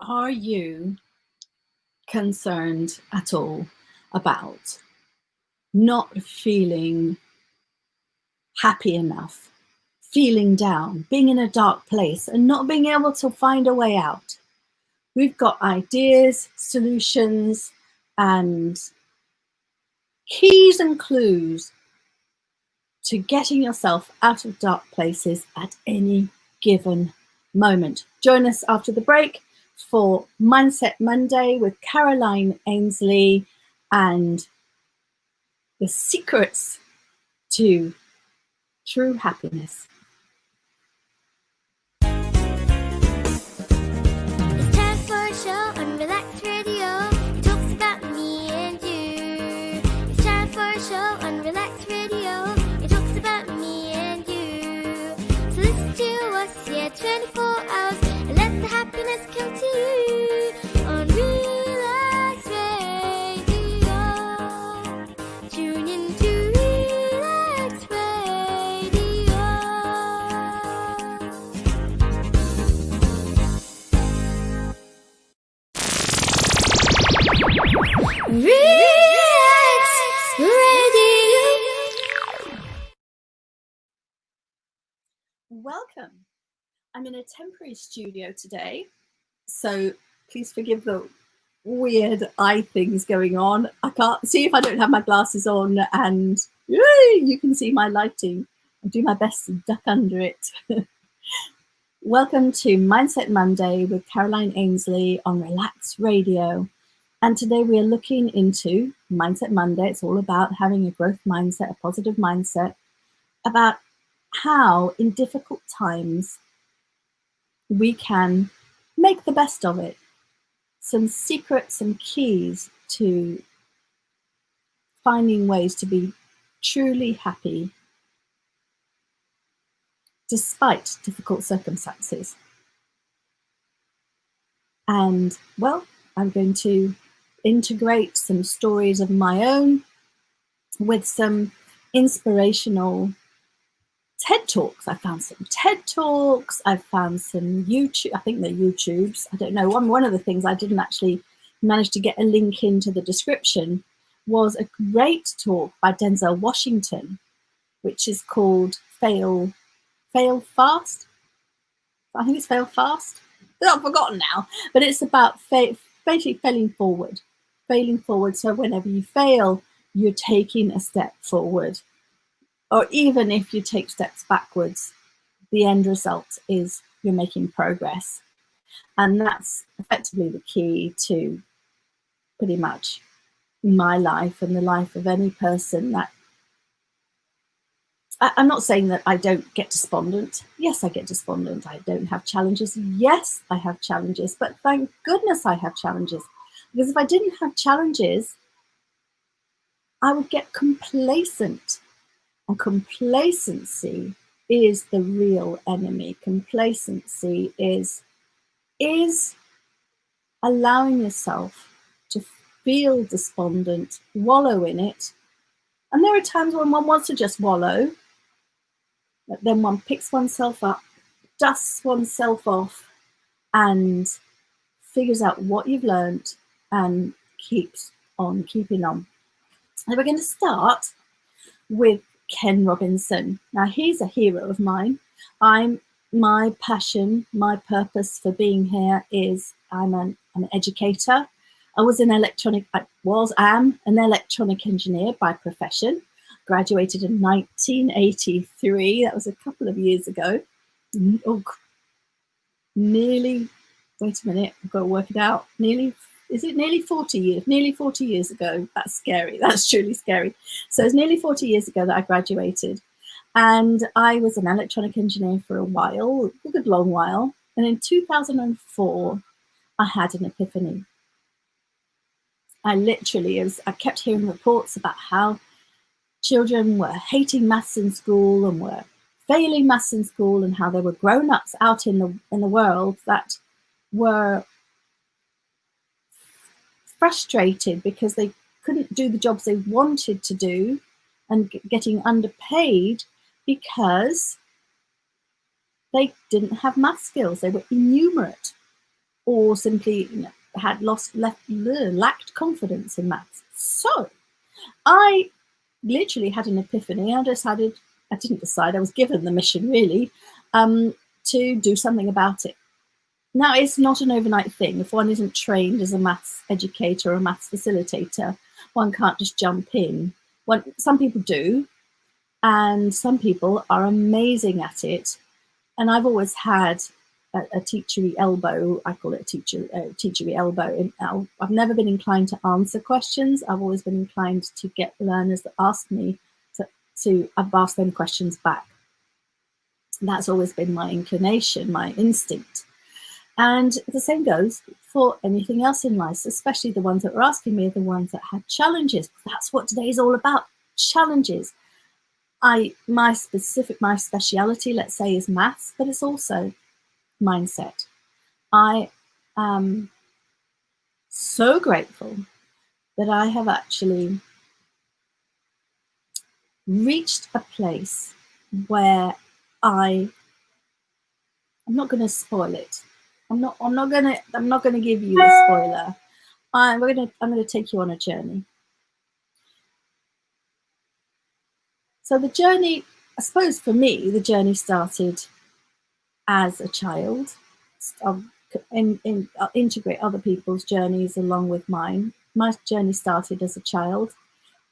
Are you concerned at all about not feeling happy enough, feeling down, being in a dark place and not being able to find a way out? We've got ideas, solutions, and keys and clues to getting yourself out of dark places at any given moment. Join us after the break for Mindset Monday with Caroline Ainslie and the secrets to true happiness. It's time for a show on Relax Radio. It talks about me and you. It's time for a show on Relax Radio. It talks about me and you. So listen to us, 24 hours, and let the happiness come to you on Relax Radio. Tune in to Relax Radio. Relax Radio. Welcome. I'm in a temporary studio today, so please forgive the weird eye things going on. I can't see if I don't have my glasses on, and you can see my lighting. I'll do my best to duck under it. Welcome to Mindset Monday with Caroline Ainslie on Relax Radio. And today we are looking into Mindset Monday. It's all about having a growth mindset, a positive mindset, about how in difficult times we can make the best of it. Some secrets, some keys to finding ways to be truly happy despite difficult circumstances. And well, I'm going to integrate some stories of my own with some inspirational TED Talks. I found some TED Talks. I found some YouTube. I think they're YouTubes. I don't know. One of the things I didn't actually manage to get a link into the description was a great talk by Denzel Washington, which is called Fail Fast. I think it's Fail Fast. I've forgotten now. But it's about basically failing forward. So whenever you fail, you're taking a step forward. Or even if you take steps backwards, the end result is you're making progress. And that's effectively the key to pretty much my life and the life of any person. That I'm not saying that I don't get despondent. Yes, I get despondent. I don't have challenges. Yes, I have challenges. But thank goodness I have challenges. Because if I didn't have challenges, I would get complacent. And complacency is the real enemy. Complacency is allowing yourself to feel despondent, wallow in it. And there are times when one wants to just wallow, but then one picks oneself up, dusts oneself off, and figures out what you've learned and keeps on keeping on. And we're going to start with Ken Robinson. Now, he's a hero of mine. My passion, my purpose for being here is I'm an educator. I am an electronic engineer by profession. Graduated in 1983. That was a couple of years ago. Oh, nearly, wait a minute, I've got to work it out. Nearly 40 years? Nearly 40 years ago. That's scary. That's truly scary. So it's nearly 40 years ago that I graduated. And I was an electronic engineer for a while, a good long while. And in 2004, I had an epiphany. I kept hearing reports about how children were hating maths in school and were failing maths in school, and how there were grown-ups out in the world that were frustrated because they couldn't do the jobs they wanted to do and getting underpaid because they didn't have math skills. They were innumerate. or simply had lacked confidence in maths. So I literally had an epiphany. I didn't decide, I was given the mission really, to do something about it. Now, it's not an overnight thing. If one isn't trained as a maths educator or a maths facilitator, one can't just jump in. Some people do, and some people are amazing at it. And I've always had a teachery elbow. I call it a teachery elbow. I've never been inclined to answer questions. I've always been inclined to get learners that ask me I've asked them questions back. That's always been my inclination, my instinct. And the same goes for anything else in life, especially the ones that were asking me are the ones that had challenges. That's what today is all about, challenges. My speciality, let's say, is maths, but it's also mindset. I am so grateful that I have actually reached a place where I'm not going to spoil it. I'm not going to give you a spoiler. I'm going to take you on a journey. So the journey, I suppose for me, the journey started as a child. I'll integrate other people's journeys along with mine. My journey started as a child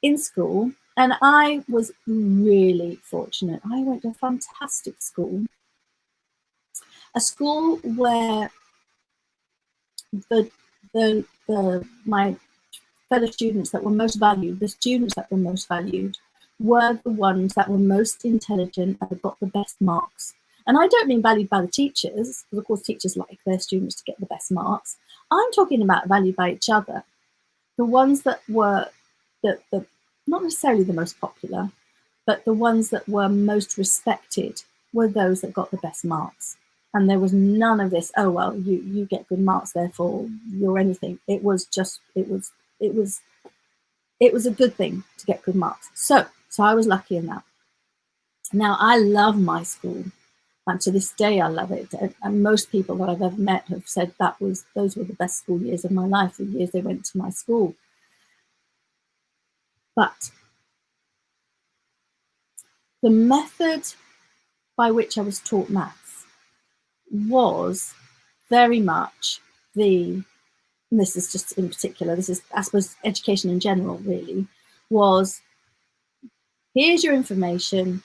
in school, and I was really fortunate. I went to a fantastic school. A school where my fellow students that were most valued, the students that were most valued, were the ones that were most intelligent and got the best marks. And I don't mean valued by the teachers, because of course teachers like their students to get the best marks. I'm talking about valued by each other. The ones that were not necessarily the most popular, but the ones that were most respected were those that got the best marks. And there was none of this, oh, well, you get good marks, therefore you're anything. It was a good thing to get good marks. So I was lucky in that. Now, I love my school. And to this day, I love it. And most people that I've ever met have said those were the best school years of my life, the years they went to my school. But the method by which I was taught maths was very much this is just in particular, this is, I suppose, education in general really, was here's your information,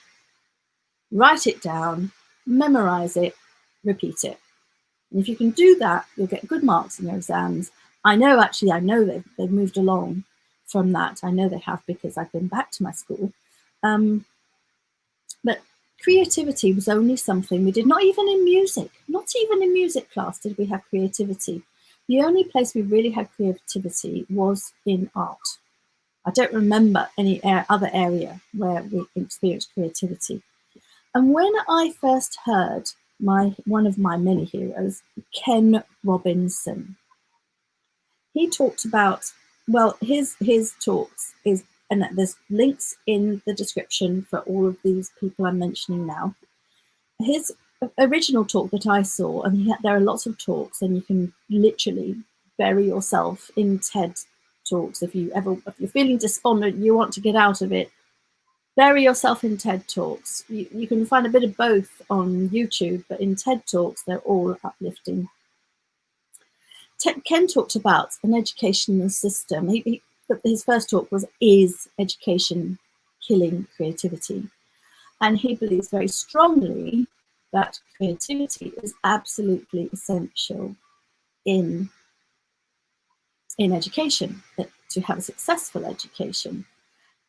write it down, memorize it, repeat it. And if you can do that, you'll get good marks in your exams. I know they've moved along from that. I know they have because I've been back to my school. But creativity was only something we did, not even in music class did we have creativity. The only place we really had creativity was in art. I don't remember any other area where we experienced creativity. And when I first heard one of my many heroes, Ken Robinson, he talked about, well, his talks is, and there's links in the description for all of these people I'm mentioning now. His original talk that I saw, and there are lots of talks, and you can literally bury yourself in TED Talks. If you're feeling despondent, you want to get out of it, bury yourself in TED Talks. You can find a bit of both on YouTube, but in TED Talks, they're all uplifting. Ken talked about an educational system. His first talk was, is education killing creativity? And he believes very strongly that creativity is absolutely essential in education, to have a successful education.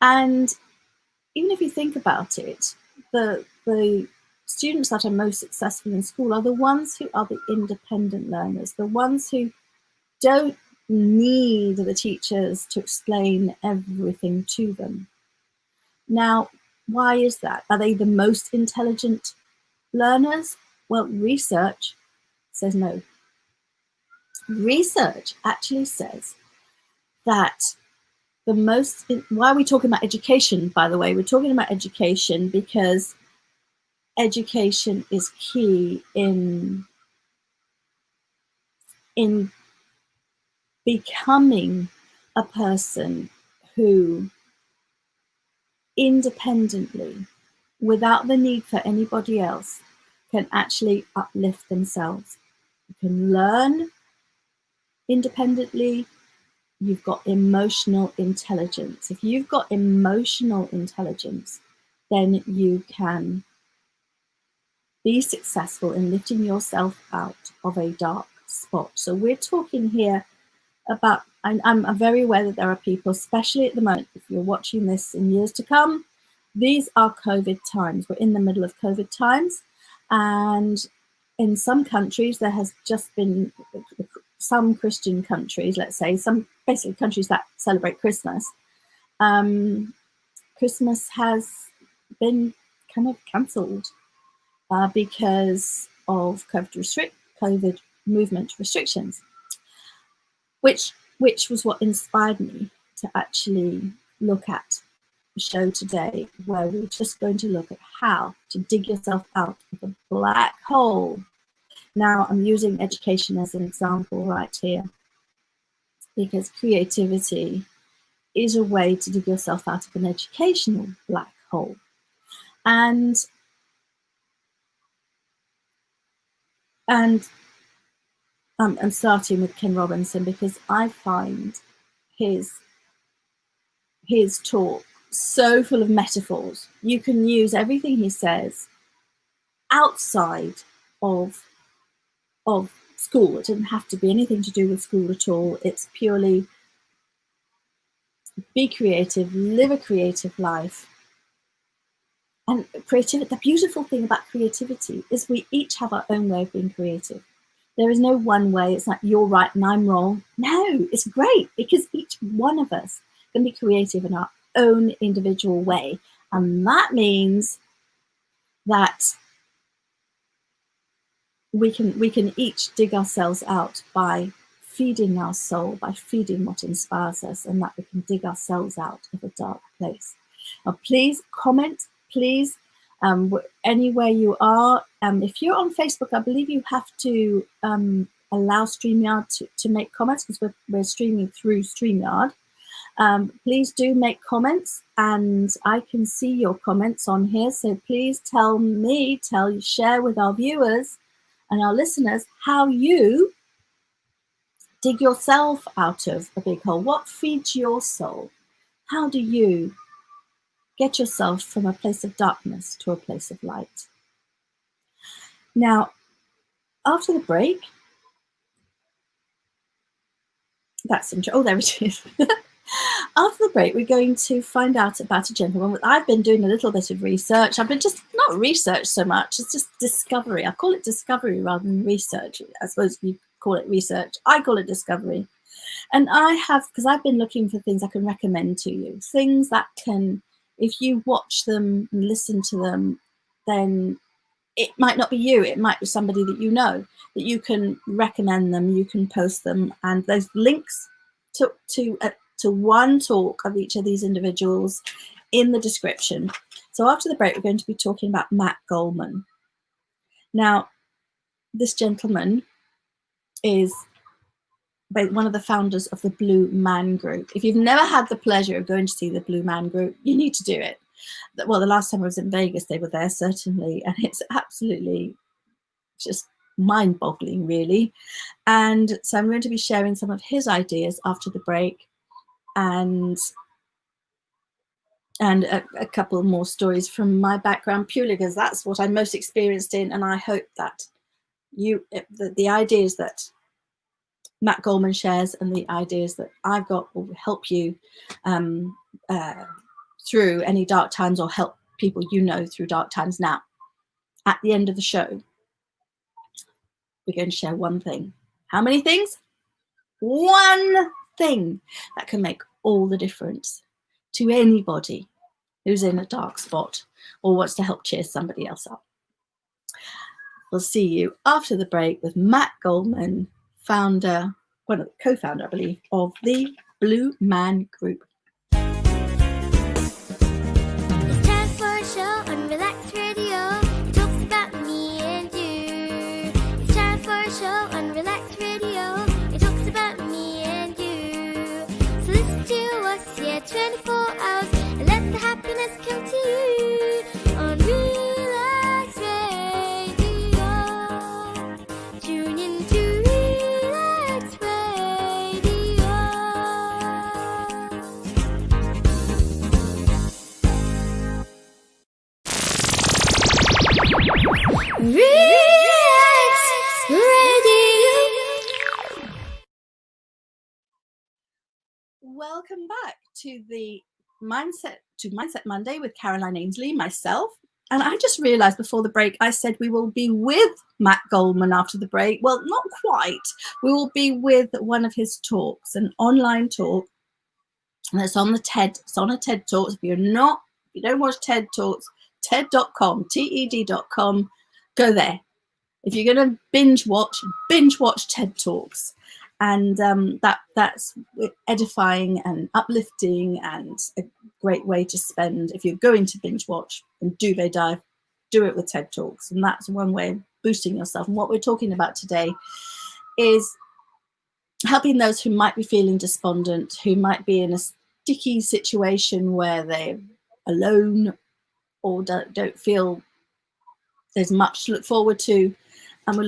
And even if you think about it, the students that are most successful in school are the ones who are the independent learners, the ones who don't need the teachers to explain everything to them. Now, why is that? Are they the most intelligent learners? Well, research says no. Research actually says that why are we talking about education, by the way? We're talking about education because education is key in in becoming a person who independently, without the need for anybody else, can actually uplift themselves. You can learn independently. You've got emotional intelligence. If you've got emotional intelligence, then you can be successful in lifting yourself out of a dark spot. So we're talking here about, I'm very aware that there are people, especially at the moment, if you're watching this in years to come, these are COVID times. We're in the middle of COVID times. And in some countries, there has just been some Christian countries, let's say, some basically countries that celebrate Christmas. Christmas has been kind of cancelled because of COVID movement restrictions, which was what inspired me to actually look at the show today, where we're just going to look at how to dig yourself out of a black hole. Now, I'm using education as an example right here, because creativity is a way to dig yourself out of an educational black hole. And I'm starting with Ken Robinson because I find his talk so full of metaphors. You can use everything he says outside of school. It doesn't have to be anything to do with school at all. It's purely be creative, live a creative life. And creativity, the beautiful thing about creativity is we each have our own way of being creative. There is no one way. It's like you're right and I'm wrong. No, it's great because each one of us can be creative in our own individual way. And that means that we can each dig ourselves out by feeding our soul, by feeding what inspires us, and that we can dig ourselves out of a dark place. Now, please comment, please, anywhere you are. If you're on Facebook, I believe you have to allow StreamYard to make comments, because we're streaming through StreamYard. Please do make comments, and I can see your comments on here. So please share with our viewers and our listeners how you dig yourself out of a big hole. What feeds your soul? How do you get yourself from a place of darkness to a place of light? Now, after the break, oh, there it is. After the break, we're going to find out about a gentleman. I've been doing a little bit of research. I've been just not research so much, it's just discovery. I call it discovery rather than research. I suppose you call it research. I call it discovery. And because I've been looking for things I can recommend to you, things that can, if you watch them and listen to them, then it might not be you, it might be somebody that you know, that you can recommend them, you can post them, and there's links to one talk of each of these individuals in the description. So after the break, we're going to be talking about Matt Goldman. Now, this gentleman is one of the founders of the Blue Man Group. If you've never had the pleasure of going to see the Blue Man Group, you need to do it. Well, the last time I was in Vegas, they were there, certainly, and it's absolutely just mind-boggling, really. And so I'm going to be sharing some of his ideas after the break, and a couple more stories from my background, purely because that's what I'm most experienced in, and I hope that the ideas that Matt Goldman shares and the ideas that I've got will help you through any dark times, or help people you know through dark times. Now, at the end of the show, we're going to share one thing. How many things? One thing that can make all the difference to anybody who's in a dark spot or wants to help cheer somebody else up. We'll see you after the break with Matt Goldman, co-founder, I believe, of the Blue Man Group. It's time for a show on Relax Radio. It talks about me and you. It's time for a show on Relax Radio. 24 hours and let the happiness come to you on Relax Radio. Tune in to Relax Radio. Relax Radio. Welcome back to the Mindset Monday with Caroline Ainslie, myself. And I just realized before the break, I said we will be with Matt Goldman after the break. Well, not quite. We will be with one of his talks, an online talk. And it's on the TED. It's on a TED Talks. If you don't watch TED Talks, TED.com, TED.com, go there. If you're going to binge watch TED Talks. And that's edifying and uplifting and a great way to spend. If you're going to binge watch and duvet dive, do it with TED Talks. And that's one way of boosting yourself. And what we're talking about today is helping those who might be feeling despondent, who might be in a sticky situation where they're alone or don't feel there's much to look forward to. And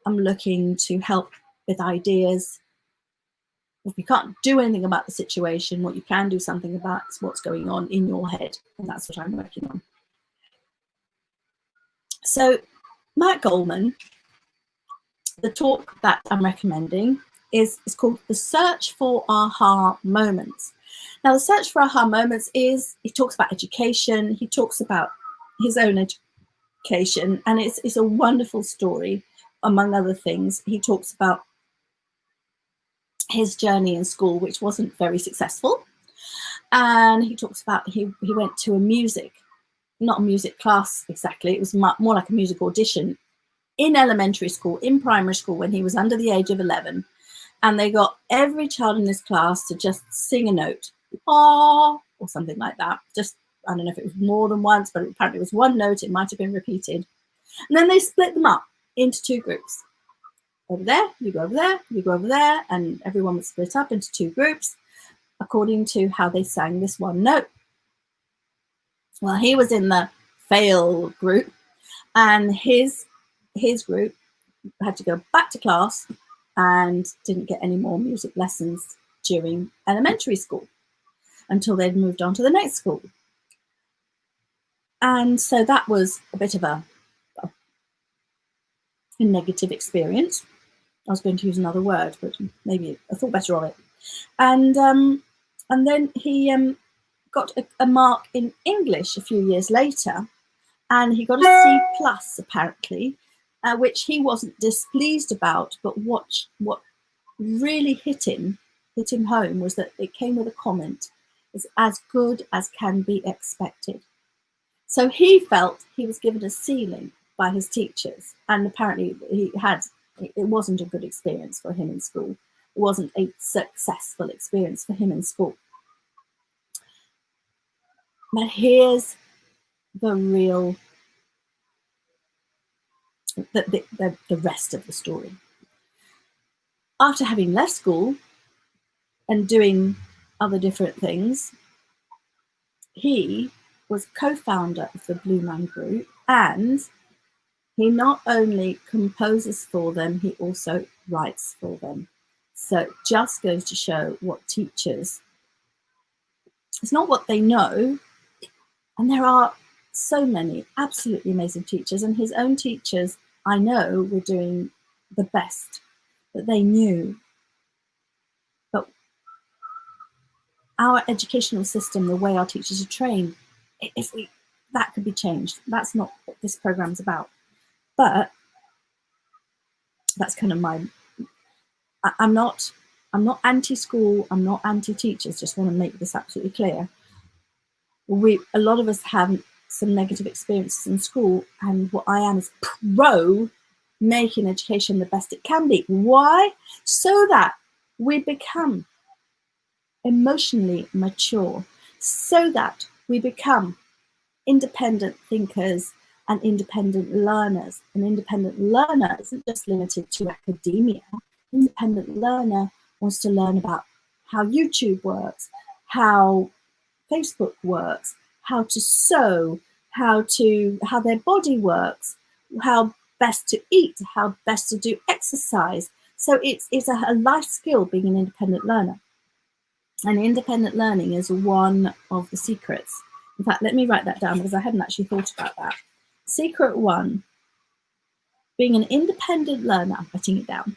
I'm looking to help with ideas. If you can't do anything about the situation, what you can do something about is what's going on in your head. And that's what I'm working on. So Matt Goldman, the talk that I'm recommending is called The Search for Aha Moments. Now, the search for aha moments he talks about education. He talks about his own education, and it's a wonderful story, among other things. He talks about his journey in school, which wasn't very successful. And he talks about he went to not a music class exactly, it was more like a music audition in elementary school, in primary school, when he was under the age of 11. And they got every child in this class to just sing a note, ah, or something like that. Just, I don't know if it was more than once, but apparently it was one note, it might have been repeated. And then they split them up into two groups. Over there, you go over there, you go over there, and everyone was split up into two groups according to how they sang this one note. Well, he was in the fail group, and his group had to go back to class and didn't get any more music lessons during elementary school until they'd moved on to the next school. And so that was a bit of a negative experience. I was going to use another word, but maybe I thought better of it. And then he got a mark in English a few years later, and he got a C plus apparently, which he wasn't displeased about. But what really hit him home was that it came with a comment: "It's as good as can be expected." So he felt he was given a ceiling by his teachers, and apparently it wasn't a good experience for him in school. It wasn't a successful experience for him in school. But here's the real, the rest of the story. After having left school and doing other different things, he was co-founder of the Blue Man Group, and he not only composes for them, he also writes for them. So it just goes to show what teachers, it's not what they know. And there are so many absolutely amazing teachers, and his own teachers, I know, were doing the best that they knew. But our educational system, the way our teachers are trained, that could be changed. That's not what this program's about. But that's kind of I'm not anti-school, I'm not anti-teachers, just want to make this absolutely clear. A lot of us have some negative experiences in school, and what I am is pro making education the best it can be. Why? So that we become emotionally mature, so that we become independent thinkers and independent learners. An independent learner isn't just limited to academia. Independent learner wants to learn about how YouTube works, how Facebook works, how to sew, how their body works, how best to eat, how best to do exercise. So it's a life skill being an independent learner. And independent learning is one of the secrets. In fact, let me write that down because I hadn't actually thought about that. Secret one, being an independent learner, I'm writing it down.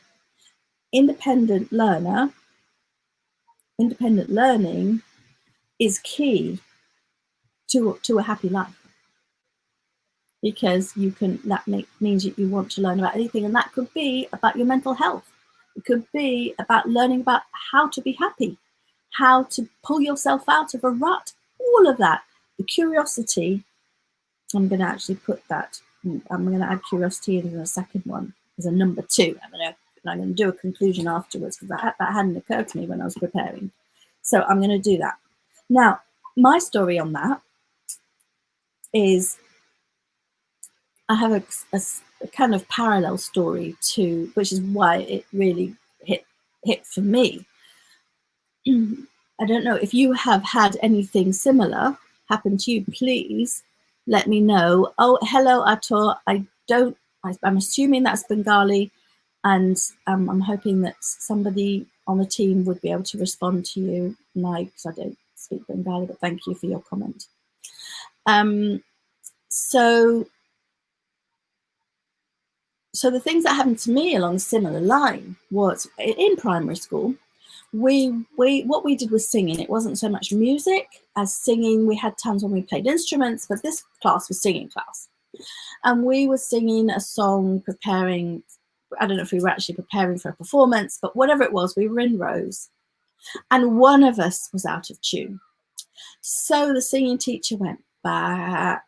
Independent learner, independent learning is key to a happy life. Because that means that you want to learn about anything, and that could be about your mental health. It could be about learning about how to be happy, how to pull yourself out of a rut, all of that. The curiosity, I'm going to actually put that, I'm going to add curiosity in a second one as a number 2. I'm going to do a conclusion afterwards because that hadn't occurred to me when I was preparing. So I'm going to do that. Now, my story on that is I have a kind of parallel story to, which is why it really hit for me. I don't know if you have had anything similar happen to you. Please let me know. Oh, hello, Ator. I'm assuming that's Bengali, and I'm hoping that somebody on the team would be able to respond to you. Because I don't speak Bengali, but thank you for your comment. So the things that happened to me along a similar line was in primary school. What we did was singing. It wasn't so much music as singing. We had times when we played instruments, but this class was singing class. And we were singing a song, preparing, I don't know if we were actually preparing for a performance, but whatever it was, we were in rows. And one of us was out of tune. So the singing teacher went back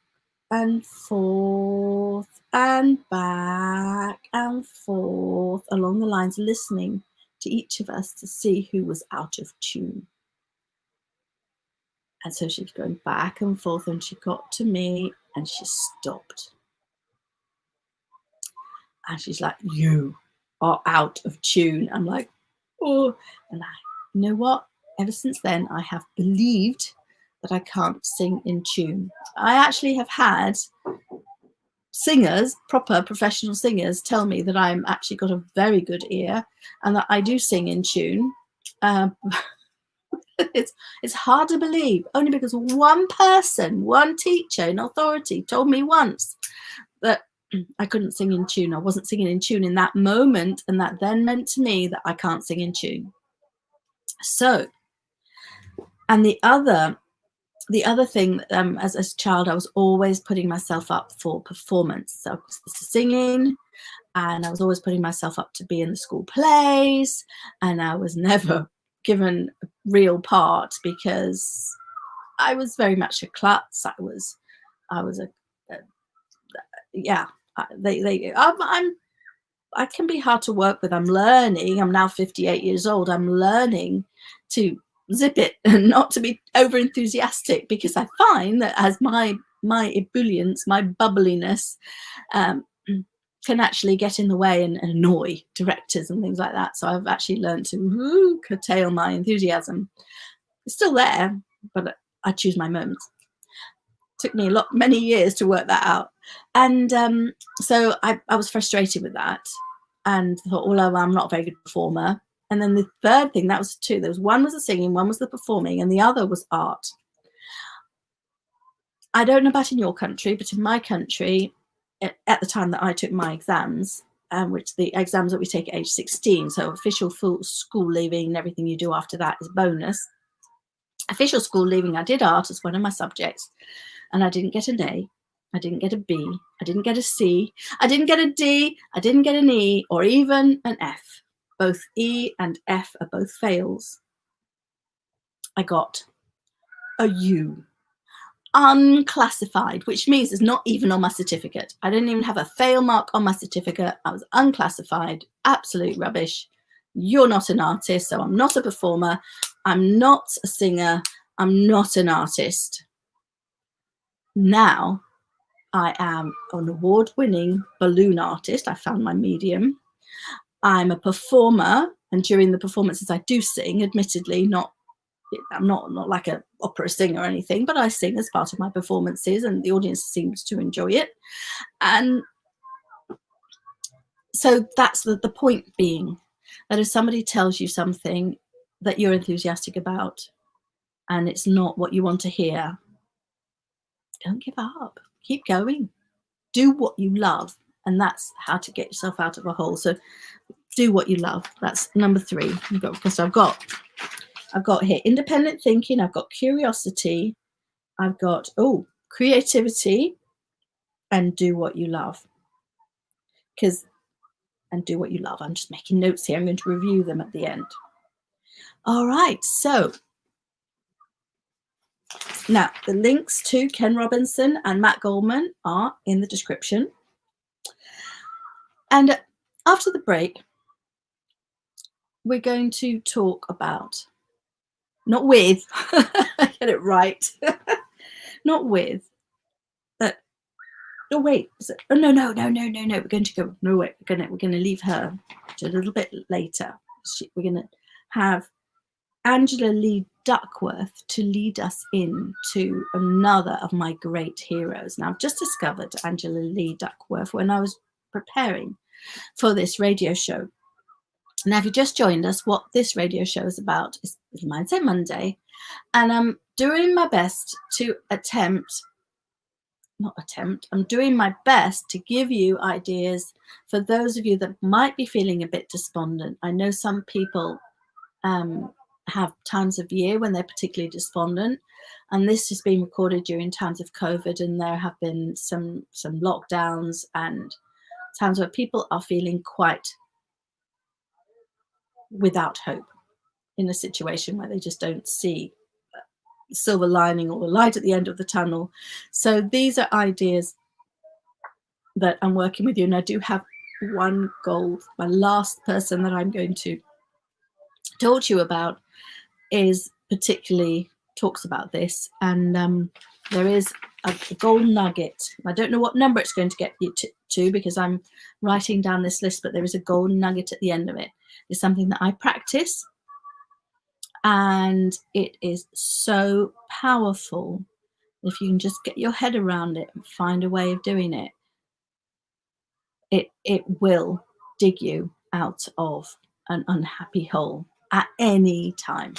and forth and back and forth along the lines, listening to each of us to see who was out of tune. And so she was going back and forth, and she got to me and she stopped. And she's like, "You are out of tune." I'm like, "Oh," and you know what? Ever since then, I have believed that I can't sing in tune. I actually have had singers, proper professional singers, tell me that I'm actually got a very good ear and that I do sing in tune. It's hard to believe, only because one person, one teacher in authority told me once that I couldn't sing in tune. I wasn't singing in tune in that moment, and that then meant to me that I can't sing in tune. So, and the other thing, as a child, I was always putting myself up for performance. So I was singing, and I was always putting myself up to be in the school plays, and I was never given a real part because I was very much a klutz. I can be hard to work with. I'm learning. I'm now 58 years old. I'm learning to zip it and not to be over enthusiastic, because I find that as my ebullience, my bubbliness can actually get in the way and annoy directors and things like that. So I've actually learned to curtail my enthusiasm. It's still there, but I choose my moments. Took me many years to work that out. And so I was frustrated with that and thought, well, I'm not a very good performer. And then the third thing, that was two. There was one was the singing, one was the performing, and the other was art. I don't know about in your country, but in my country, at the time that I took my exams, which the exams that we take at age 16, so official full school leaving and everything you do after that is bonus. Official school leaving, I did art as one of my subjects, and I didn't get an A, I didn't get a B, I didn't get a C, I didn't get a D, I didn't get an E, or even an F. Both E and F are both fails. I got a U. Unclassified, which means it's not even on my certificate. I didn't even have a fail mark on my certificate. I was unclassified, absolute rubbish. You're not an artist, so I'm not a performer. I'm not a singer. I'm not an artist. Now I am an award-winning balloon artist. I found my medium. I'm a performer, and during the performances I do sing, admittedly not I'm not like an opera singer or anything, but I sing as part of my performances, and the audience seems to enjoy it. And so that's the point being that if somebody tells you something that you're enthusiastic about and it's not what you want to hear, don't give up. Keep going. Do what you love. And that's how to get yourself out of a hole. So do what you love. That's number 3. Because I've got here independent thinking. I've got curiosity. I've got, creativity, and do what you love. And do what you love. I'm just making notes here. I'm going to review them at the end. All right. So now the links to Ken Robinson and Matt Goldman are in the description. And after the break, we're going to talk about, not with, get it right, not with, but, oh wait, no, we're going to go, no wait, we're going to leave her to a little bit later. We're going to have Angela Lee Duckworth to lead us into another of my great heroes. Now, I've just discovered Angela Lee Duckworth when I was preparing for this radio show. Now, if you just joined us, what this radio show is about is Mindset Monday. And I'm doing my best to I'm doing my best to give you ideas for those of you that might be feeling a bit despondent. I know some people have times of year when they're particularly despondent, and this has been recorded during times of COVID, and there have been some lockdowns and times where people are feeling quite without hope in a situation where they just don't see the silver lining or the light at the end of the tunnel. So these are ideas that I'm working with you, and I do have one goal. My last person that I'm going to talk to you about is particularly talks about this, and there is a gold nugget. I don't know what number it's going to get you to because I'm writing down this list, but there is a gold nugget at the end of it. It's something that I practice, and it is so powerful. If you can just get your head around it and find a way of doing it, it will dig you out of an unhappy hole at any time.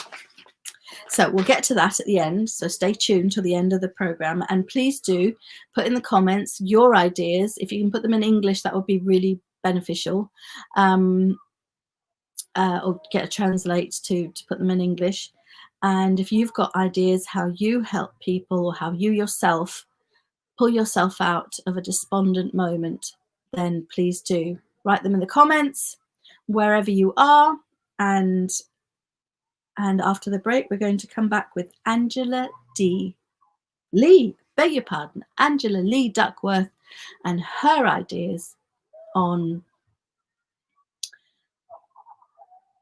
So we'll get to that at the end. So stay tuned till the end of the program, and please do put in the comments your ideas. If you can put them in English, that would be really beneficial. Or get a translate to put them in English. And if you've got ideas how you help people or how you yourself pull yourself out of a despondent moment, then please do write them in the comments wherever you are. And after the break, we're going to come back with Angela Lee Duckworth and her ideas on,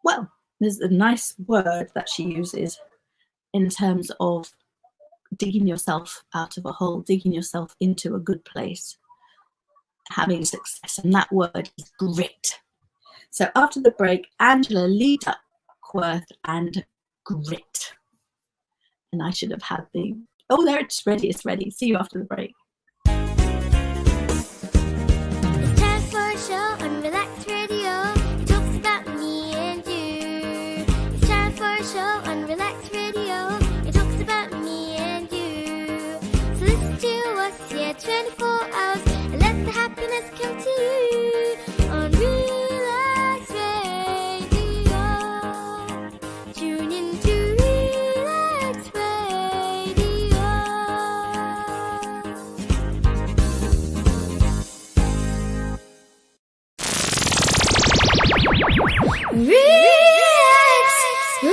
well, there's a nice word that she uses in terms of digging yourself out of a hole, digging yourself into a good place, having success. And that word is grit. So after the break, Angela Lee Duckworth and grit. And I should have had the, oh, there, it's ready. See you after the break. It's time for a show on Relax Radio. It talks about me and you. It's time for a show on Relax Radio. It talks about me and you. So listen to us here 24 hours and let the happiness come to you on Relax Radio. Tune in to Relax Radio. Relax Radio.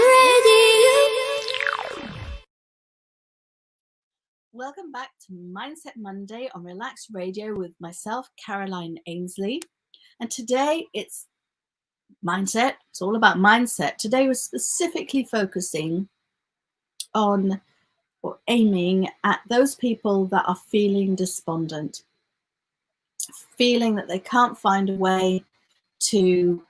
Welcome back to Mindset Monday on Relax Radio with myself, Caroline Ainslie. And today it's mindset. It's all about mindset. Today we're specifically focusing on or aiming at those people that are feeling despondent, feeling that they can't find a way to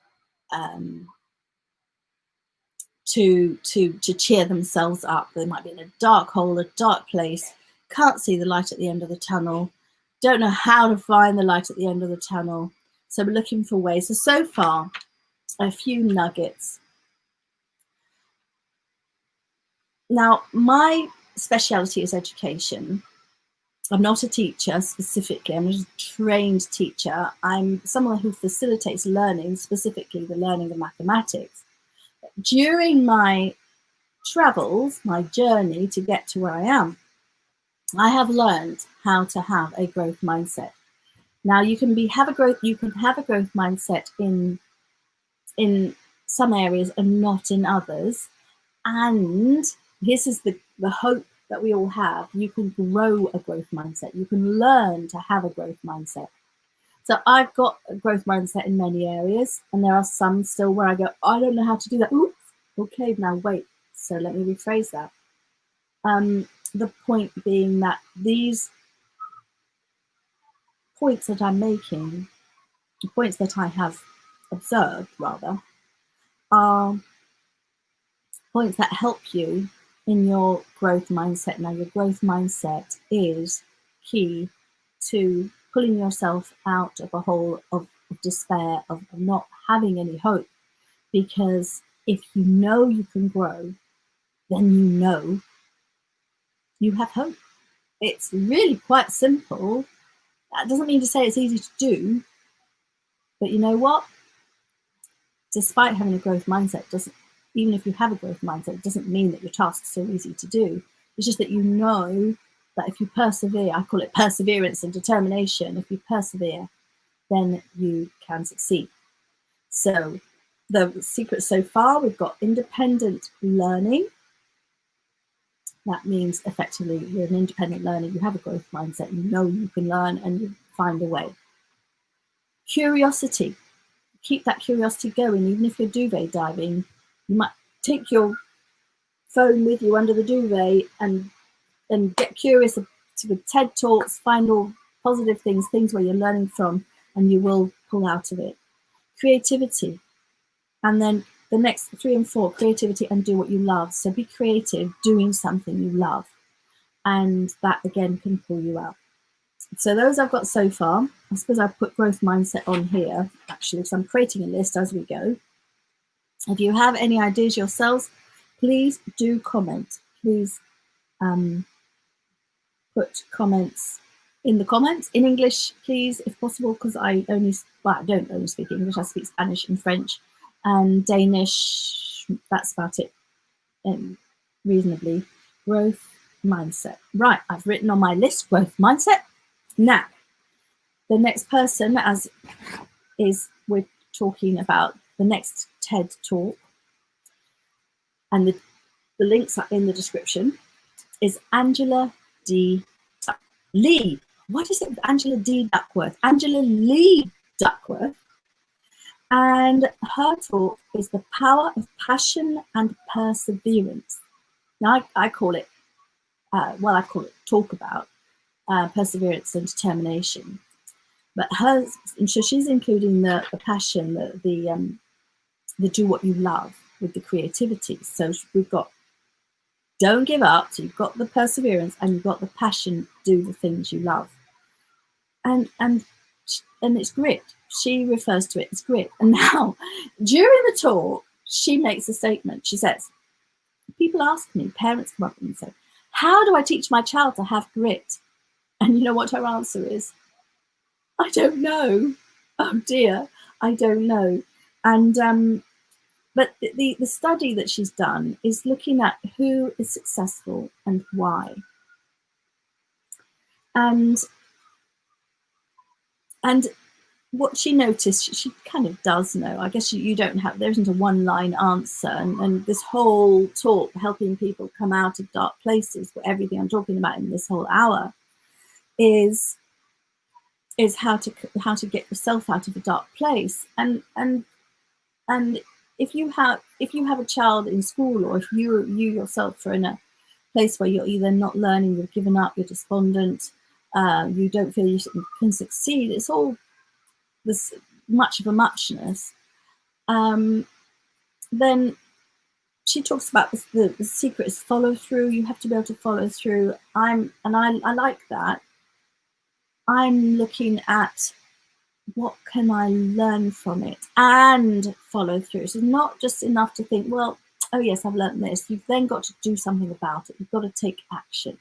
to cheer themselves up. They might be in a dark hole, a dark place, can't see the light at the end of the tunnel, don't know how to find the light at the end of the tunnel. So we're looking for ways. So far, a few nuggets. Now, my speciality is education. I'm not a teacher specifically, I'm just a trained teacher. I'm someone who facilitates learning, specifically the learning of mathematics. During my travels, my journey to get to where I am, I have learned how to have a growth mindset. Now you can have a growth mindset in some areas and not in others. And this is the hope that we all have. You can grow a growth mindset. You can learn to have a growth mindset. So I've got a growth mindset in many areas, and there are some still where I go, I don't know how to do that. Ooh, okay, now wait. So let me rephrase that. The point being that these points that I'm making, the points that I have observed rather, are points that help you in your growth mindset. Now, your growth mindset is key to pulling yourself out of a hole of despair, of not having any hope. Because if you know you can grow, then you know you have hope. It's really quite simple. That doesn't mean to say it's easy to do, but you know what? Despite having a growth mindset, even if you have a growth mindset, it doesn't mean that your tasks are easy to do. It's just that you know that if you persevere, I call it perseverance and determination, if you persevere, then you can succeed. So the secret so far, we've got independent learning. That means effectively you're an independent learner, you have a growth mindset, you know you can learn and you find a way. Curiosity. Keep that curiosity going, even if you're duvet diving. You might take your phone with you under the duvet and get curious with TED Talks, find all positive things where you're learning from, and you will pull out of it. Creativity. And then the next 3 and 4, creativity and do what you love. So be creative, doing something you love. And that again can pull you out. So those I've got so far. I suppose I've put growth mindset on here, actually, so I'm creating a list as we go. If you have any ideas yourselves, please do comment. Please put comments in the comments in English, please, if possible, because I don't only speak English. I speak Spanish and French and Danish. That's about it, reasonably. Growth mindset. Right, I've written on my list growth mindset. Now, the next person, we're talking about the next TED Talk, and the links are in the description, is Angela Lee. What is it with Angela D. Duckworth? Angela Lee Duckworth. And her talk is The Power of Passion and Perseverance. Now, I call it, talk about perseverance and determination. But so she's including the passion, the do what you love with the creativity. So we've got don't give up. So you've got the perseverance and you've got the passion, do the things you love. And it's grit. She refers to it as grit. And now, during the talk, she makes a statement. She says, people ask me, parents come up and say, how do I teach my child to have grit? And you know what her answer is? I don't know. Oh dear, I don't know. And but the study that she's done is looking at who is successful and why. And what she noticed, she kind of does know. I guess you don't have, there isn't a one-line answer. And this whole talk, helping people come out of dark places, for everything I'm talking about in this whole hour, is how to get yourself out of a dark place. And if you have a child in school, or if you yourself are in a place where you're either not learning, you've given up, you're despondent, you don't feel you can succeed, it's all this much of a muchness, then she talks about the secret is follow through. You have to be able to follow through. I like that. I'm looking at what can I learn from it and follow through. So it's not just enough to think, well, oh yes, I've learned this. You've then got to do something about it. You've got to take action.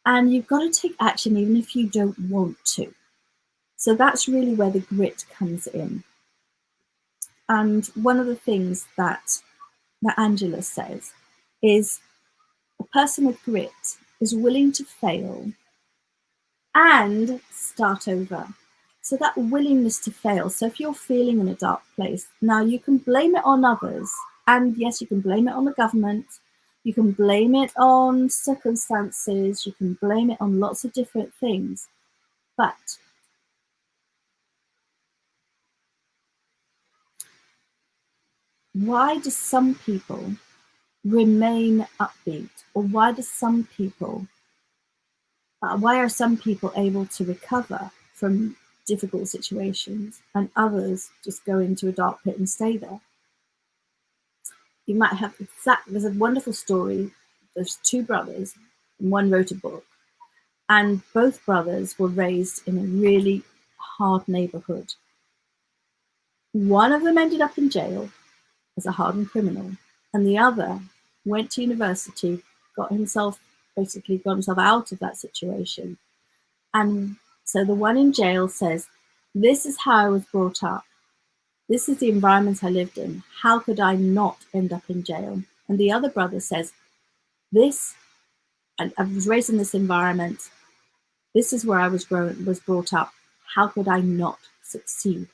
And you've got to take action even if you don't want to. So that's really where the grit comes in. And one of the things that Angela says is a person with grit is willing to fail and start over. So that willingness to fail. So if you're feeling in a dark place, now you can blame it on others. And yes, you can blame it on the government. You can blame it on circumstances. You can blame it on lots of different things. But why do some people remain upbeat? Or why are some people able to recover from difficult situations and others just go into a dark pit and stay there? You might have there's a wonderful story. There's two brothers and one wrote a book, and both brothers were raised in a really hard neighborhood. One of them ended up in jail as a hardened criminal, and the other went to university, got himself out of that situation. And so the one in jail says, this is how I was brought up. This is the environment I lived in. How could I not end up in jail? And the other brother says, I was raised in this environment. This is where I was brought up. How could I not succeed?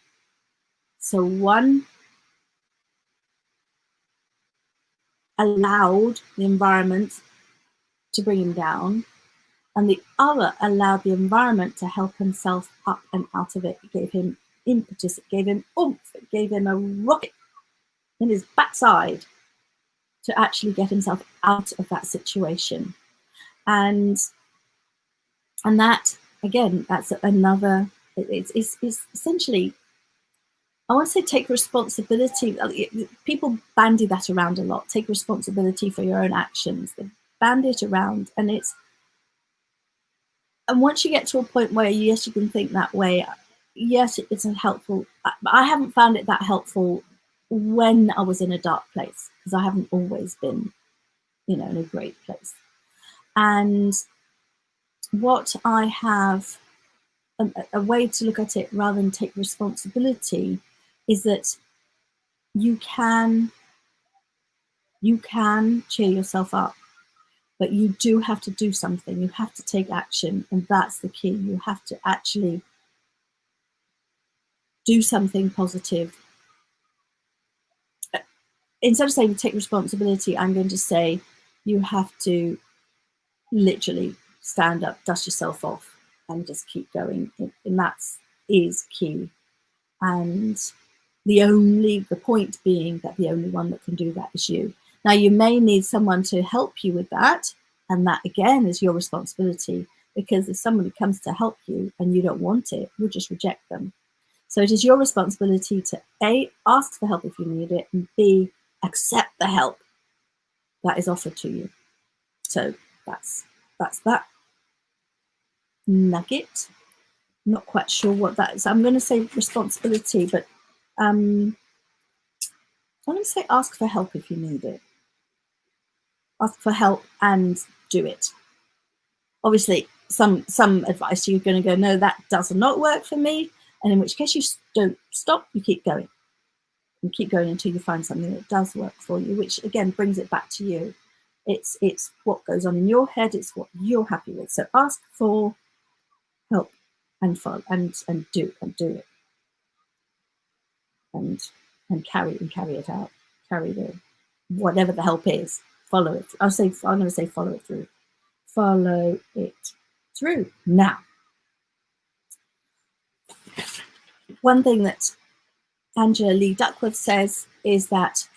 So one allowed the environment to bring him down, and the other allowed the environment to help himself up and out of it. It gave him impetus, it gave him oomph, it gave him a rocket in his backside to actually get himself out of that situation. And that, again, that's another, it's essentially, I want to say take responsibility. People bandy that around a lot. Take responsibility for your own actions. They bandy it around, and once you get to a point where, yes, you can think that way, yes, it's helpful. But I haven't found it that helpful when I was in a dark place, because I haven't always been, in a great place. And what I have, a way to look at it rather than take responsibility, is that you can cheer yourself up, but you do have to do something. You have to take action, and that's the key. You have to actually do something positive. Instead of saying take responsibility, I'm going to say you have to literally stand up, dust yourself off, and just keep going. And that is key. And the point being that the only one that can do that is you. Now, you may need someone to help you with that, and that again is your responsibility, because if somebody comes to help you and you don't want it, you'll just reject them. So it is your responsibility to A, ask for help if you need it, and B, accept the help that is offered to you. So that's that nugget. Not quite sure what that is. I'm going to say responsibility, but I'm going to say ask for help if you need it. Ask for help and do it. Obviously, some advice you're going to go, no, that does not work for me. And in which case you don't stop, you keep going. And keep going until you find something that does work for you, which again brings it back to you. It's what goes on in your head, it's what you're happy with. So ask for help and follow and do it. And carry it out. Carry the whatever the help is. Follow it. I'm going to say follow it through. Follow it through. Now, one thing that Angela Lee Duckworth says is that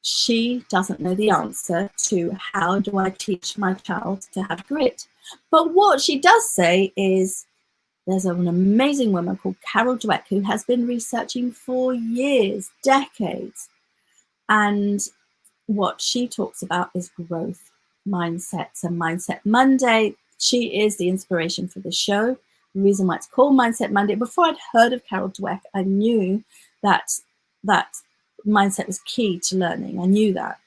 she doesn't know the answer to how do I teach my child to have grit. But what she does say is there's an amazing woman called Carol Dweck who has been researching for years, decades, and what she talks about is growth mindsets and Mindset Monday. She is the inspiration for the show. The reason why it's called Mindset Monday, before I'd heard of Carol Dweck, I knew that mindset was key to learning. I knew that.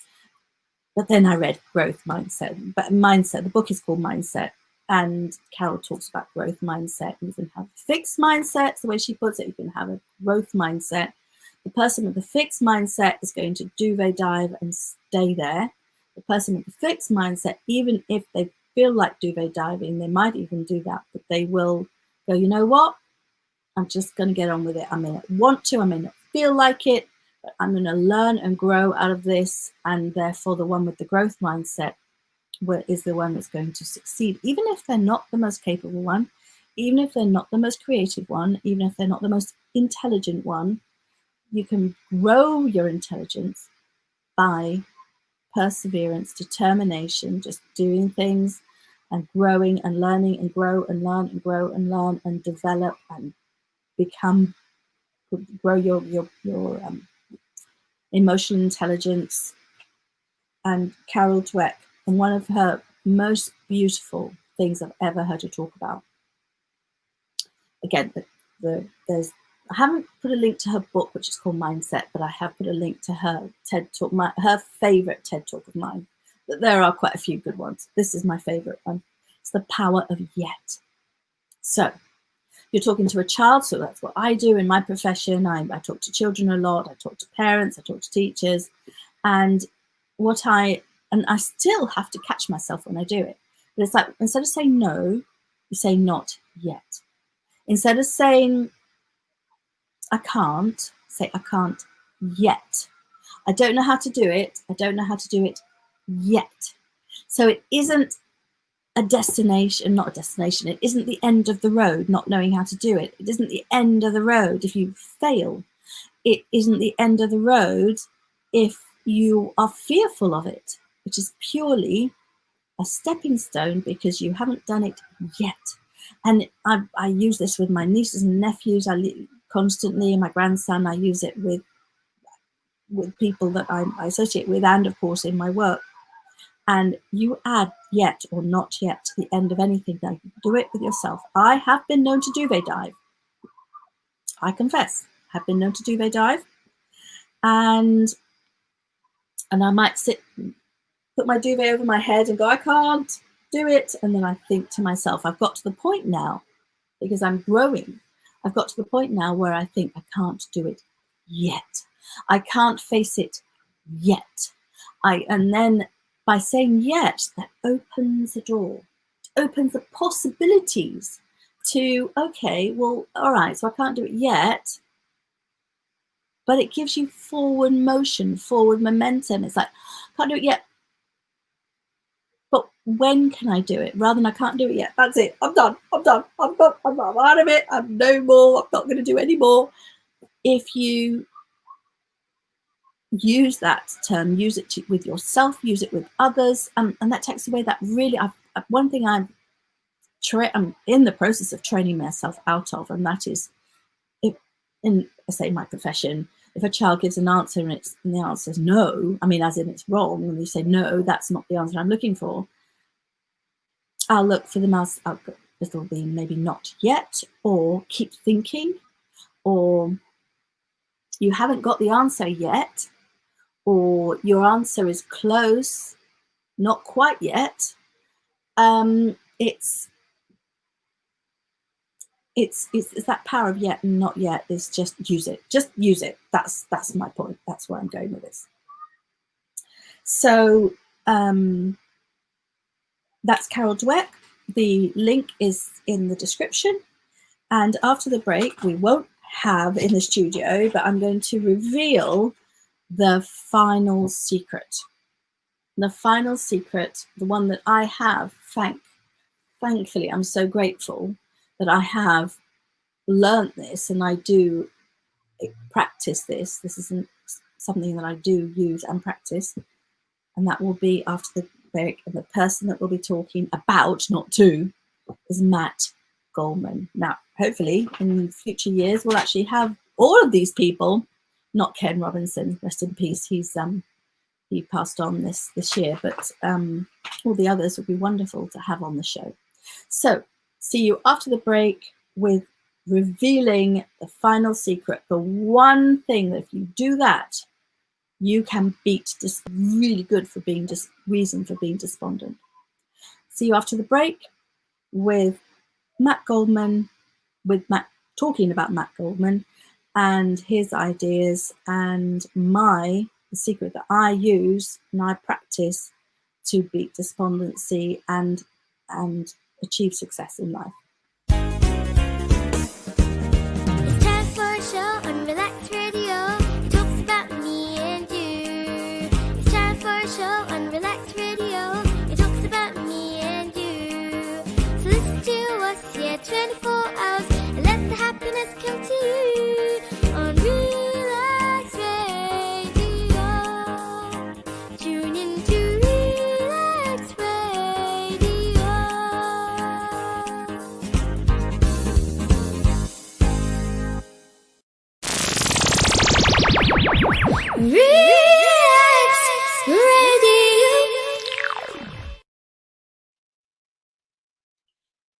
But then I read Growth Mindset. But Mindset, the book is called Mindset. And Carol talks about growth mindset. You can have a fixed mindset, the way she puts it. You can have a growth mindset. The person with the fixed mindset is going to duvet dive and stay there. The person with the fixed mindset, even if they feel like duvet diving, they might even do that, but they will go, you know what? I'm just going to get on with it. I may not want to, I may not feel like it, but I'm going to learn and grow out of this. And therefore, the one with the growth mindset is the one that's going to succeed, even if they're not the most capable one, even if they're not the most creative one, even if they're not the most intelligent one. You can grow your intelligence by perseverance, determination, just doing things and growing and learning and grow and learn and grow and learn and develop and grow your emotional intelligence. And Carol Dweck, and one of her most beautiful things I've ever heard her talk about. Again, I haven't put a link to her book, which is called Mindset, but I have put a link to her TED Talk, her favorite TED Talk of mine. But there are quite a few good ones. This is my favorite one. It's the power of yet. So you're talking to a child, so that's what I do in my profession. I talk to children a lot. I talk to parents. I talk to teachers. And I still have to catch myself when I do it. But it's like, instead of saying no, you say not yet. Instead of saying I can't, say I can't yet. I don't know how to do it. I don't know how to do it yet. So it isn't a destination, not a destination. It isn't the end of the road, not knowing how to do it. It isn't the end of the road if you fail. It isn't the end of the road if you are fearful of it, which is purely a stepping stone because you haven't done it yet. And I use this with my nieces and nephews. Constantly, and my grandson, I use it with people that I associate with, and of course in my work. And you add yet or not yet to the end of anything. Now, do it with yourself. I have been known to duvet dive. I confess, I have been known to duvet dive, and I might put my duvet over my head and go, I can't do it. And then I think to myself, I've got to the point now, because I'm growing. I've got to the point now where I think I can't do it yet. I can't face it yet. And then by saying yet, that opens the door, opens the possibilities to, okay, well, all right, so I can't do it yet, but it gives you forward motion, forward momentum. It's like, I can't do it yet, but when can I do it? Rather than I can't do it yet. That's it. I'm done. I'm out of it. I'm no more. I'm not going to do any more. If you use that term, use it with yourself, use it with others, and that takes away that really, one thing I'm in the process of training myself out of, and that is, in say my profession, if a child gives an answer and the answer is no, I mean, as in it's wrong, and you say no, that's not the answer I'm looking for, I'll look for the mouse. It'll be maybe not yet, or keep thinking, or you haven't got the answer yet, or your answer is close, not quite yet. It's that power of yet and not yet. Is just use it. Just use it. That's my point. That's where I'm going with this. So that's Carol Dweck. The link is in the description. And after the break, we won't have in the studio, but I'm going to reveal the final secret. The final secret, the one that I have, thankfully, I'm so grateful that I have learnt this, and I do practice this. This isn't something that I do use and practice. And that will be after the break. And the person that we'll be talking about, not to, is Matt Goldman. Now, hopefully, in future years, we'll actually have all of these people, not Ken Robinson, rest in peace. He's he passed on this year, but all the others would be wonderful to have on the show. So see you after the break with revealing the final secret, the one thing that if you do that, you can beat this really good for being reason for being despondent. See you after the break with Matt Goldman, talking about Matt Goldman and his ideas and the secret that I use and I practice to beat despondency and achieve success in life. It's time for a show on Relax Radio. It talks about me and you. It's time for a show on Relax Radio. It talks about me and you. So listen to us here 24 hours and let the happiness come to you on Relax Radio. Tune in to Relax Radio. Relax Radio.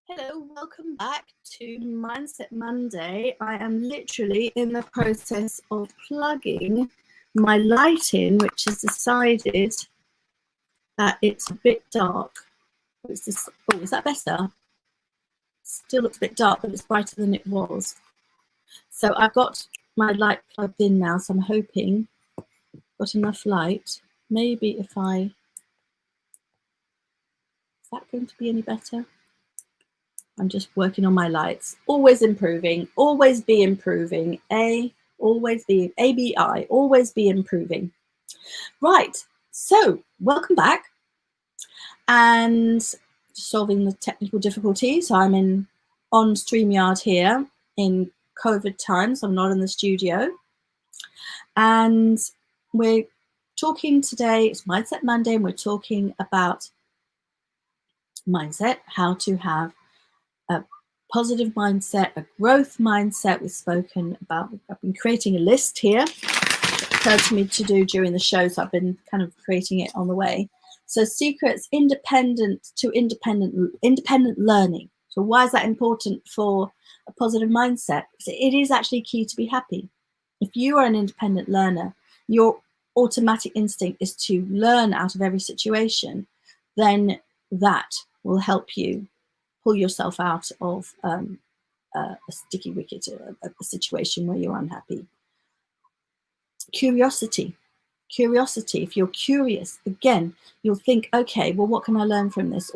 Hello, welcome back to Mindset Monday. I am literally in the process of plugging my light in, which has decided that it's a bit dark. Oh, is that better? Still looks a bit dark, but it's brighter than it was. So I've got my light plugged in now, so I'm hoping I've got enough light. Maybe is that going to be any better? I'm just working on my lights. Always improving, always be improving. Always be ABI, always be improving. Right, so welcome back. And solving the technical difficulties. I'm on StreamYard here in COVID times. I'm not in the studio. And we're talking today, it's Mindset Monday, and we're talking about mindset, how to have a positive mindset, a growth mindset. We've spoken about, I've been creating a list here. It occurred to me to do during the show, so I've been kind of creating it on the way. So secrets, independent learning. So why is that important for a positive mindset? Because it is actually key to be happy. If you are an independent learner, your automatic instinct is to learn out of every situation, then that will help you pull yourself out of a sticky wicket, a situation where you're unhappy. Curiosity, if you're curious, again, you'll think, okay, well, what can I learn from this?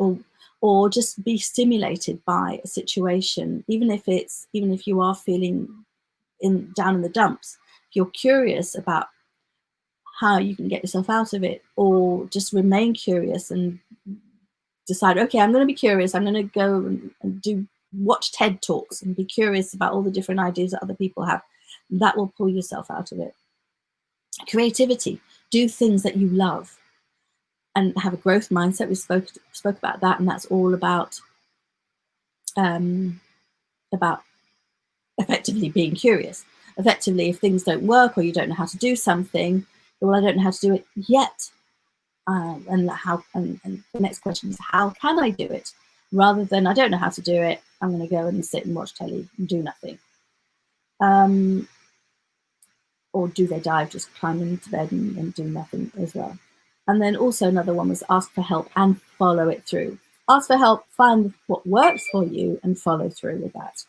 Or just be stimulated by a situation, even if you are feeling down in the dumps. If you're curious about how you can get yourself out of it, or just remain curious and decide, okay, I'm going to be curious. I'm going to go and watch TED Talks and be curious about all the different ideas that other people have. That will pull yourself out of it. Creativity, do things that you love and have a growth mindset. We spoke about that, and that's all about effectively being curious. Effectively, if things don't work or you don't know how to do something, well, I don't know how to do it yet. And the next question is, how can I do it? Rather than, I don't know how to do it, I'm going to go and sit and watch telly and do nothing. Or do they dive, just climb into bed and do nothing as well. And then also another one was ask for help and follow it through. Ask for help, find what works for you and follow through with that.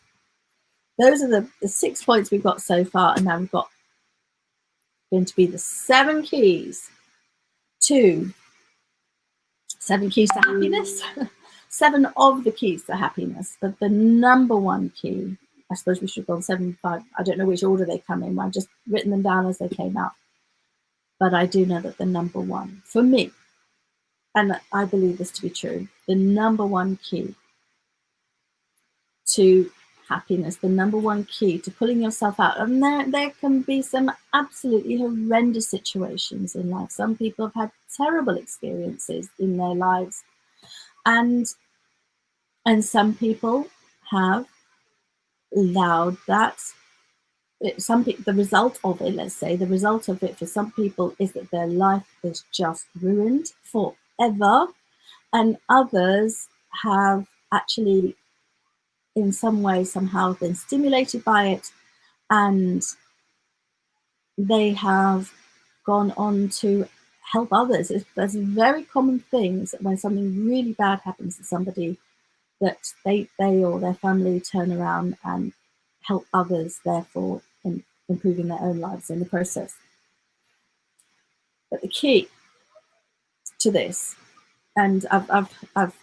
Those are the 6 points we've got so far, and now we've got going to be the 7 keys to happiness. 7 of the keys to happiness, but the number one key, I suppose we should go on 7, 5. I don't know which order they come in. I've just written them down as they came out. But I do know that the number one, for me, and I believe this to be true, the number one key to happiness, the number one key to pulling yourself out, and there can be some absolutely horrendous situations in life. Some people have had terrible experiences in their lives, and some people have allowed that some people, the result of it, let's say, the result of it for some people is that their life is just ruined forever, and others have actually, in some way, somehow been stimulated by it, and they have gone on to help others. There's very common things that when something really bad happens to somebody, that they or their family turn around and help others, therefore in improving their own lives in the process. But the key to this, and I've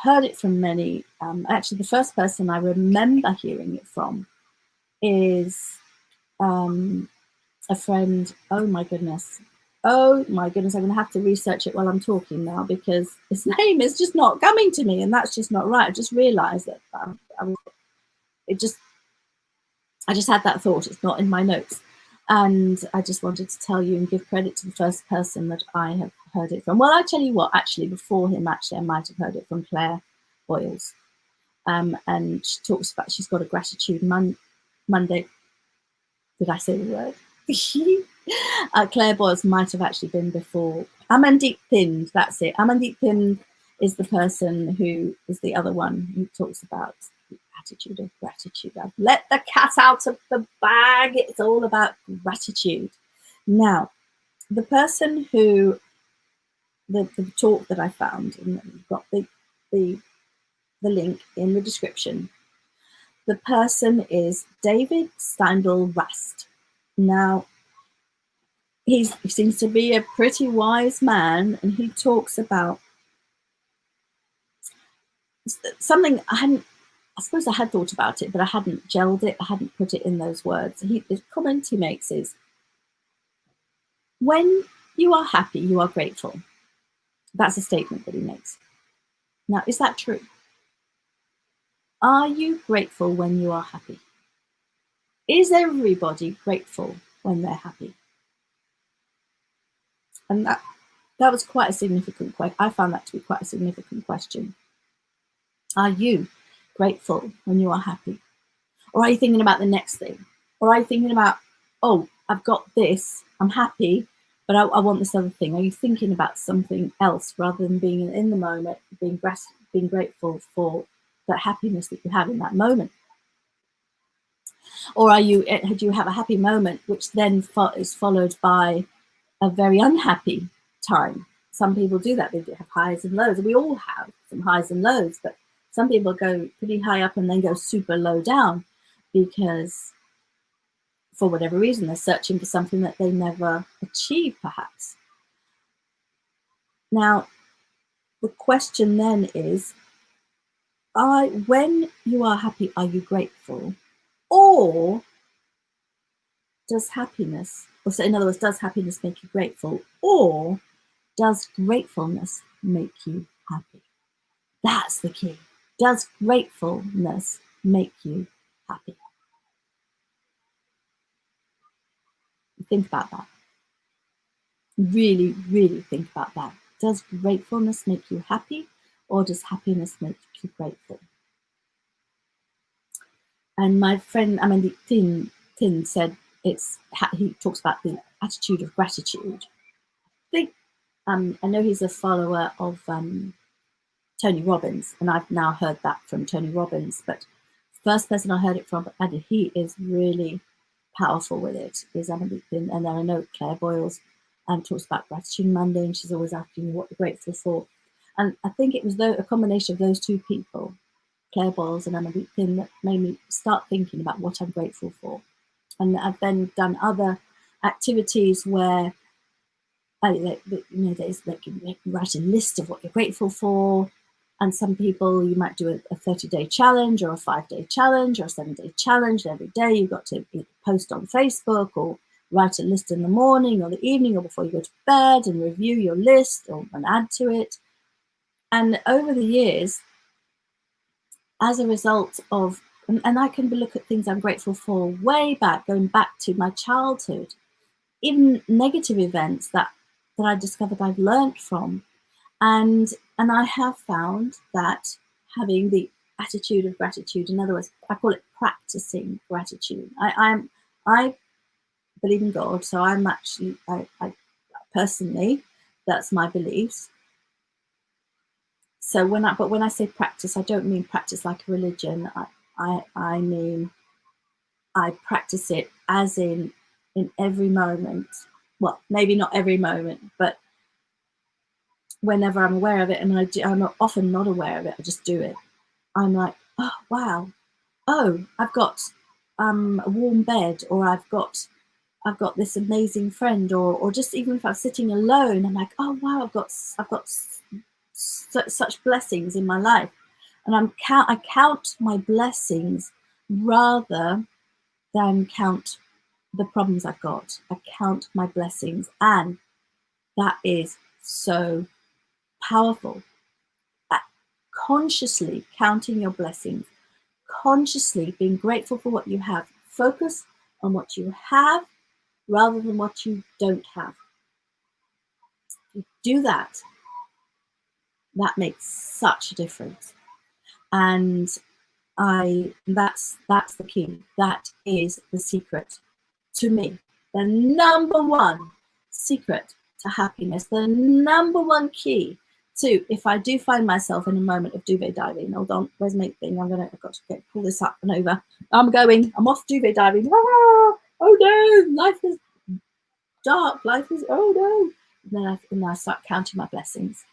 heard it from many, actually the first person I remember hearing it from is a friend. Oh my goodness, I'm going to have to research it while I'm talking now, because his name is just not coming to me, and that's just not right. I just realized that I just had that thought. It's not in my notes, and I just wanted to tell you and give credit to the first person that I have heard it from. Well, I tell you what, actually before him, I might have heard it from Claire Boyles, and she talks about, she's got a gratitude Monday. Did I say the word? Claire Boyles might have actually been before. Amandeep Thind, that's it. Amandeep Thind is the person who is the other one who talks about the attitude of gratitude. I've let the cat out of the bag. It's all about gratitude. Now, the person who, the talk that I found, and you've got the link in the description. The person is David Steindl-Rast. Now, he seems to be a pretty wise man, and he talks about something I suppose I had thought about it, but I hadn't gelled it, I hadn't put it in those words. The comment he makes is, when you are happy, you are grateful. That's a statement that he makes. Now, is that true? Are you grateful when you are happy? Is everybody grateful when they're happy? And that was quite a significant question. I found that to be quite a significant question. Are you grateful when you are happy? Or are you thinking about the next thing? Or are you thinking about, oh, I've got this, I'm happy, but I want this other thing? Are you thinking about something else rather than being in the moment, being grateful for that happiness that you have in that moment? Or do you have a happy moment which then is followed by a very unhappy time? Some people do that. They do have highs and lows. We all have some highs and lows, but some people go pretty high up and then go super low down because for whatever reason, they're searching for something that they never achieve, perhaps. Now, the question then is, when you are happy, are you grateful? Or does happiness, in other words, does happiness make you grateful? Or does gratefulness make you happy? That's the key. Does gratefulness make you happy? Think about that. Really, really think about that. Does gratefulness make you happy, or does happiness make you grateful? And my friend Amandeep Thind said he talks about the attitude of gratitude. I know he's a follower of Tony Robbins, and I've now heard that from Tony Robbins, but the first person I heard it from, and he is really powerful with it, is Amandeep Thind. And then I know Claire Boyles talks about Gratitude Monday, and she's always asking what you're grateful for. And I think it was a combination of those two people, Claire Boyles and Amandeep Thind, that made me start thinking about what I'm grateful for. And I've then done other activities where there's like you write a list of what you're grateful for. And some people, you might do a 30-day challenge or a 5-day challenge or a 7-day challenge. Every day you've got to post on Facebook or write a list in the morning or the evening or before you go to bed and review your list and add to it. And over the years, as a result of, and I can look at things I'm grateful for way back, going back to my childhood, even negative events that I discovered I've learned from. And I have found that having the attitude of gratitude, in other words, I call it practicing gratitude. I believe in God, so I'm actually, I personally, that's my beliefs. So when I say practice, I don't mean practice like a religion. I mean, I practice it as in every moment. Well, maybe not every moment, but whenever I'm aware of it, and I'm not, often not aware of it, I just do it. I'm like, oh wow, oh, I've got a warm bed, or I've got this amazing friend, or just even if I'm sitting alone, I'm like, oh wow, I've got such blessings in my life, and I count my blessings rather than count the problems I've got. I count my blessings, and that is so powerful. Consciously counting your blessings, consciously being grateful for what you have. Focus on what you have rather than what you don't have. If you do that, that makes such a difference. And that's the key. That is the secret to me. The number one secret to happiness, the number one key to, if I do find myself in a moment of duvet diving, hold on, where's my thing? I've got to pull this up and over. I'm off duvet diving. Ah, oh no, life is dark. Life is, oh no. And then I start counting my blessings.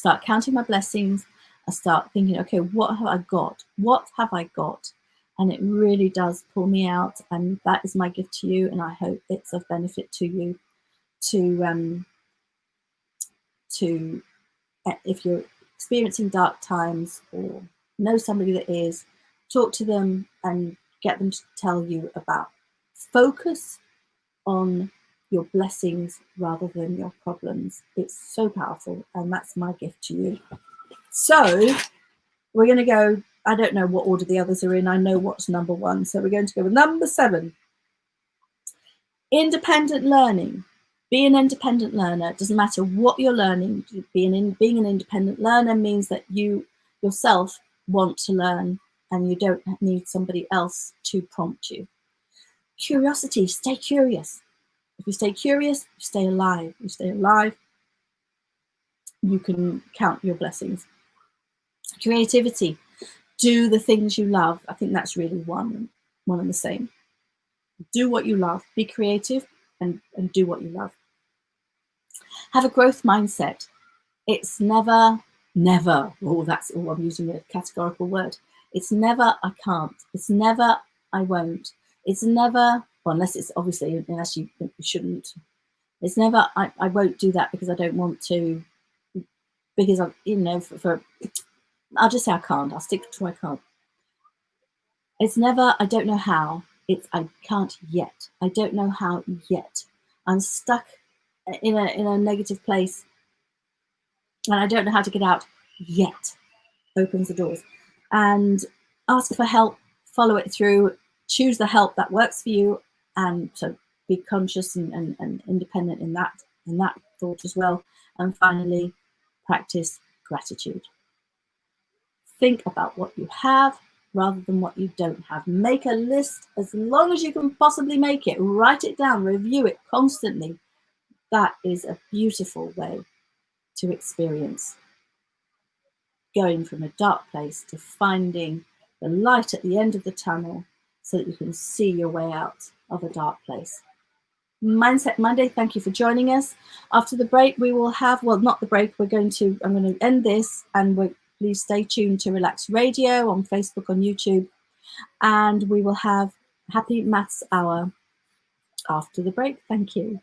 I start thinking, okay, what have I got? What have I got? And it really does pull me out. And that is my gift to you. And I hope it's of benefit to you to if you're experiencing dark times or know somebody that is, talk to them and get them to tell you about. Focus on your blessings rather than your problems. It's so powerful, and that's my gift to you. So we're going to go, I don't know what order the others are in. I know what's number one. So we're going to go with number 7. Independent learning. Be an independent learner. It doesn't matter what you're learning. Being an independent learner means that you yourself want to learn and you don't need somebody else to prompt you. Curiosity. Stay curious. If you stay curious, you stay alive. You stay alive, you can count your blessings. Creativity. Do the things you love. I think that's really one and the same. Do what you love. Be creative and do what you love. Have a growth mindset. It's never, oh, that's all, I'm using a categorical word. It's never, I can't. It's never, I won't. It's never, well, unless it's obviously, unless you shouldn't. It's never, I won't do that because I don't want to, because I'm, I'll just say I can't. I'll stick to I can't. It's never, I don't know how. It's I can't yet. I don't know how yet. I'm stuck in a negative place and I don't know how to get out yet. Opens the doors. And ask for help, follow it through, choose the help that works for you, and so be conscious and independent in that thought as well. And finally, practice gratitude. Think about what you have rather than what you don't have. Make a list as long as you can possibly make it. Write it down, review it constantly. That is a beautiful way to experience going from a dark place to finding the light at the end of the tunnel so that you can see your way out of a dark place. Mindset Monday, thank you for joining us. After the break, we will have, well, not the break, I'm going to end this, and please stay tuned to Relax Radio on Facebook, on YouTube, and we will have Happy Maths Hour after the break. Thank you.